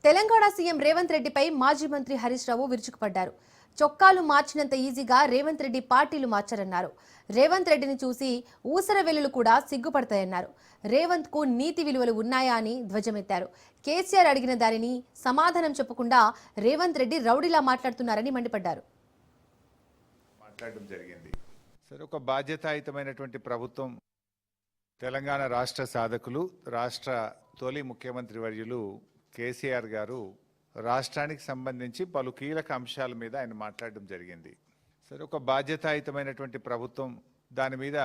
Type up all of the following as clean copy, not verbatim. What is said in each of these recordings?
Telangana CM Revanth రెడ్డిపై మాజీ మంత్రి హరీష్ రావు విరుచుకుపడ్డారు. చొక్కాలు మార్చినంత ఈజీగా రేవంత్ రెడ్డి పార్టీలు మార్చారన్నారు. రేవంత్ రెడ్డిని చూసి ఊసర వెల్లులు కూడా సిగ్గుపడతాయన్నారు. రేవంత్ కు నీతి విలువలు ఉన్నాయా అని ధ్వజమెత్తారు. కేసీఆర్ అడిగిన దానిని సమాధానం చెప్పకుండా రేవంత్ రెడ్డి రౌడీలా మాట్లాడుతున్నారని మండిపడ్డారు. ఒక బాధ్యతాయుతమైనటువంటి ప్రభుత్వం తెలంగాణ రాష్ట్ర సాధకులు రాష్ట్ర తొలి ముఖ్యమంత్రి వర్యులు కేసీఆర్ గారు రాష్ట్రానికి సంబంధించి పలు కీలక అంశాల మీద ఆయన మాట్లాడడం జరిగింది. ఒక బాధ్యతాయుతమైనటువంటి ప్రభుత్వం దాని మీద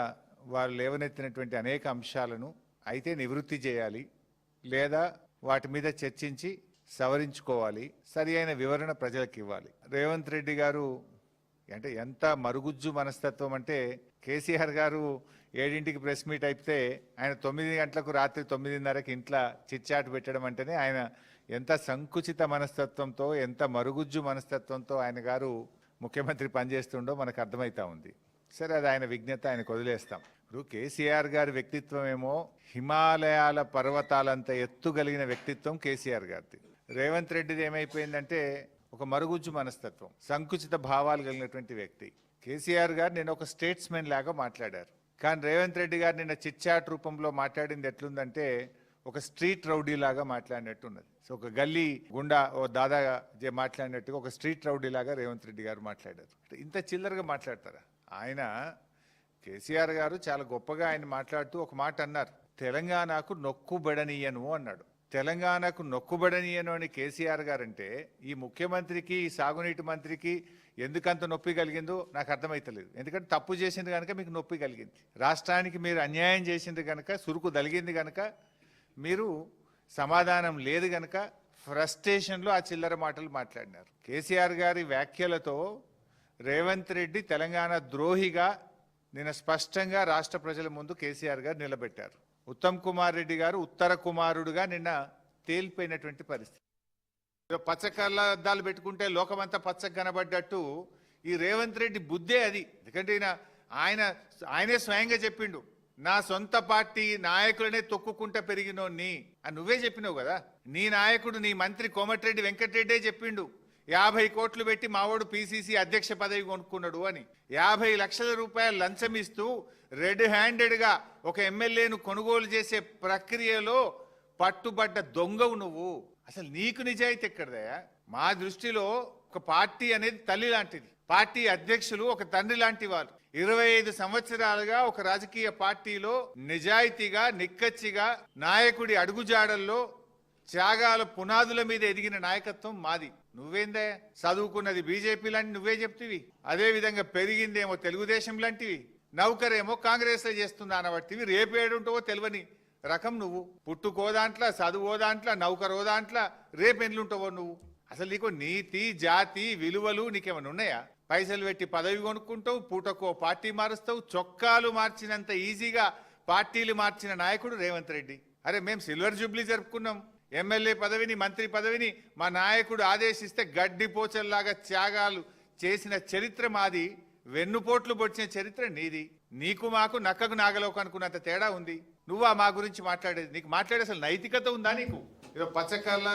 వారు లేవనెత్తినటువంటి అనేక అంశాలను అయితే నివృత్తి చేయాలి, లేదా వాటి మీద చర్చించి సవరించుకోవాలి, సరి అయిన వివరణ ప్రజలకు ఇవ్వాలి. రేవంత్ రెడ్డి గారు అంటే ఎంత మరుగుజ్జు మనస్తత్వం అంటే కేసీఆర్ గారు 7ంటికి ప్రెస్ మీట్ అయితే ఆయన 9 గంటలకు రాత్రి 9:30కి ఇంట్లో చిట్చాటు పెట్టడం అంటేనే ఆయన ఎంత సంకుచిత మనస్తత్వంతో ఎంత మరుగుజ్జు మనస్తత్వంతో ఆయన గారు ముఖ్యమంత్రి పనిచేస్తుండో మనకు అర్థమవుతా ఉంది. సరే, అది ఆయన విజ్ఞత, ఆయనకు వదిలేస్తాం. ఇప్పుడు కేసీఆర్ గారి వ్యక్తిత్వం ఏమో హిమాలయాల పర్వతాలంత ఎత్తుగలిగిన వ్యక్తిత్వం కేసీఆర్ గారిది. రేవంత్ రెడ్డిది ఏమైపోయిందంటే ఒక మరుగుజ్జు మనస్తత్వం, సంకుచిత భావాలు కలిగినటువంటి వ్యక్తి. కేసీఆర్ గారు నిన్న ఒక స్టేట్స్మెన్ లాగా మాట్లాడారు, కానీ రేవంత్ రెడ్డి గారు నిన్న చిట్చాట్ రూపంలో మాట్లాడింది ఎట్లుందంటే ఒక స్ట్రీట్ రౌడీ లాగా మాట్లాడినట్టు ఉన్నది. సో ఒక గల్లీ గుండా ఓ దాదా మాట్లాడినట్టుగా ఒక స్ట్రీట్ రౌడీ లాగా రేవంత్ రెడ్డి గారు మాట్లాడారు. ఇంత చిల్లరగా మాట్లాడతారా? ఆయన కేసీఆర్ గారు చాలా గొప్పగా ఆయన మాట్లాడుతూ ఒక మాట అన్నారు, తెలంగాణకు నొక్కుబడనీయను అన్నాడు. తెలంగాణకు నొక్కుబడనీయను అని కేసీఆర్ గారు అంటే ఈ ముఖ్యమంత్రికి, ఈ సాగునీటి మంత్రికి ఎందుకంత నొప్పి కలిగిందో నాకు అర్థమైతలేదు. ఎందుకంటే తప్పు చేసింది కనుక మీకు నొప్పి కలిగింది, రాష్ట్రానికి మీరు అన్యాయం చేసింది కనుక, సురుకు తలిగింది కనుక, మీరు సమాధానం లేదు కనుక ఫ్రస్ట్రేషన్లో ఆ చిల్లర మాటలు మాట్లాడినారు. కేసీఆర్ గారి వ్యాఖ్యలతో రేవంత్ రెడ్డి తెలంగాణ ద్రోహిగా నిన్న స్పష్టంగా రాష్ట్ర ప్రజల ముందు కేసీఆర్ గారు నిలబెట్టారు. ఉత్తమ్ కుమార్ రెడ్డి గారు ఉత్తర కుమారుడుగా నిన్న తేలిపోయినటువంటి పరిస్థితి. పచ్చకళ్ళ అద్దాలు పెట్టుకుంటే లోకమంతా పచ్చగా కనబడ్డట్టు ఈ రేవంత్ రెడ్డి బుద్ధే అది. ఎందుకంటే ఆయనే స్వయంగా చెప్పిండు, నా సొంత పార్టీ నాయకులనే తొక్కుకుంటా పెరిగినోన్ని అని నువ్వే చెప్పినావు కదా. నీ నాయకుడు, నీ మంత్రి కోమటిరెడ్డి వెంకటరెడ్డే చెప్పిండు, 50 కోట్లు పెట్టి మావాడు పిసిసి అధ్యక్ష పదవి కొనుక్కున్నాడు అని. 50 లక్షల రూపాయలు లంచం ఇస్తూ రెడ్ హ్యాండెడ్గా ఒక ఎమ్మెల్యేను కొనుగోలు చేసే ప్రక్రియలో పట్టుబడ్డ దొంగవు నువ్వు. అసలు నీకు నిజాయితీ ఎక్కడదయా? మా దృష్టిలో ఒక పార్టీ అనేది తల్లి లాంటిది, పార్టీ అధ్యక్షులు ఒక తండ్రి లాంటి వారు. 25 సంవత్సరాలుగా ఒక రాజకీయ పార్టీలో నిజాయితీగా, నిక్కచ్చిగా నాయకుడి అడుగుజాడల్లో త్యాగాల పునాదుల మీద ఎదిగిన నాయకత్వం మాది. నువ్వేందే చదువుకున్నది బీజేపీ లాంటి నువ్వే చెప్తివి, అదే విధంగా పెరిగిందేమో తెలుగుదేశం లాంటివి, నౌకరేమో కాంగ్రెస్ లో చేస్తున్నా అనబట్టివి. రేపేడుంటావో తెలియని రకం నువ్వు. పుట్టుకో దాంట్లో, చదువో దాంట్లో, నౌకరో దాంట్లో, రేపెండ్లుంటావో నువ్వు. అసలు నీకు నీతి, జాతి, విలువలు నీకేమైనా ఉన్నాయా? పైసలు పెట్టి పదవి కొనుక్కుంటావు, పూటకో పార్టీ మారుస్తావు. చొక్కాలు మార్చినంత ఈజీగా పార్టీలు మార్చిన నాయకుడు రేవంత్ రెడ్డి. అరే, మేము సిల్వర్ జూబ్లీ జరుపుకున్నాం, ఎమ్మెల్యే పదవిని, మంత్రి పదవిని మా నాయకుడు ఆదేశిస్తే గడ్డిపోచల్లాగా త్యాగాలు చేసిన చరిత్ర మాది, వెన్నుపోట్లు పొడిచిన చరిత్ర నీది. నీకు మాకు నక్కకు నాగలోకు అనుకున్నంత తేడా ఉంది. నువ్వా మా గురించి మాట్లాడేది? నీకు మాట్లాడే అసలు నైతికత ఉందా? నీకు ఏదో పచ్చకళ్ళ